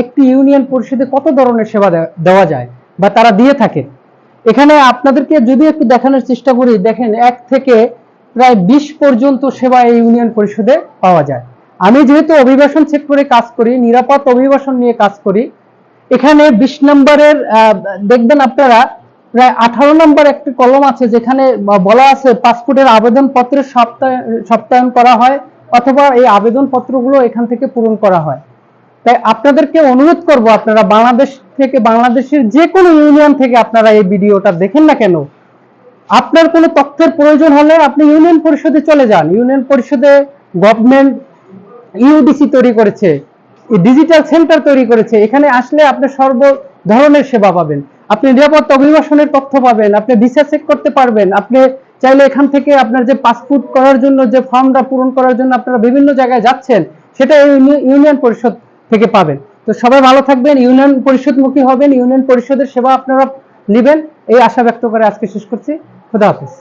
একটি ইউনিয়ন পরিষদে কত ধরনের সেবা দেওয়া যায় বা তারা দিয়ে থাকে। এখানে আপনাদেরকে যদি একটু দেখানোর চেষ্টা করি, দেখেন 1 থেকে প্রায় 20 পর্যন্ত সেবা এই ইউনিয়ন পরিষদে পাওয়া যায়। আমি যেহেতু অভিবাসন সেক্টরে কাজ করি, নিরাপদ অভিবাসন নিয়ে কাজ করি, এখানে 20 নম্বরের দেখবেন আপনারা প্রায় 18 নম্বর একটি কলম আছে যেখানে বলা আছে পাসপোর্টের আবেদন পত্রের সপ্তাহায়ন করা হয় অথবা এই আবেদন পত্রগুলো এখান থেকে পূরণ করা হয়। তাই আপনাদেরকে অনুরোধ করব, আপনারা বাংলাদেশ থেকে, বাংলাদেশের যে কোনো ইউনিয়ন থেকে আপনারা এই ভিডিওটা দেখেন না কেন, আপনার কোনো তথ্যের প্রয়োজন হলে আপনি ইউনিয়ন পরিষদে চলে যান। ইউনিয়ন পরিষদে গভর্নমেন্ট ইউডিসি তৈরি করেছে, ডিজিটাল সেন্টার তৈরি করেছে। এখানে আসলে আপনি সর্ব ধরনের সেবা পাবেন। আপনি নিরাপত্তা অভিবাসনের তথ্য পাবেন, আপনি ভিসা চেক করতে পারবেন, আপনি চাইলে এখান থেকে আপনার যে পাসপোর্ট করার জন্য যে ফর্মটা পূরণ করার জন্য আপনারা বিভিন্ন জায়গায় যাচ্ছেন, সেটা ইউনিয়ন পরিষদ থেকে পাবেন। তো সবাই ভালো থাকবেন, ইউনিয়ন পরিষদমুখী হবেন, ইউনিয়ন পরিষদের সেবা আপনারা নেবেন, এই আশা ব্যক্ত করে আজকে শেষ করছি। খুদা হাফেজ।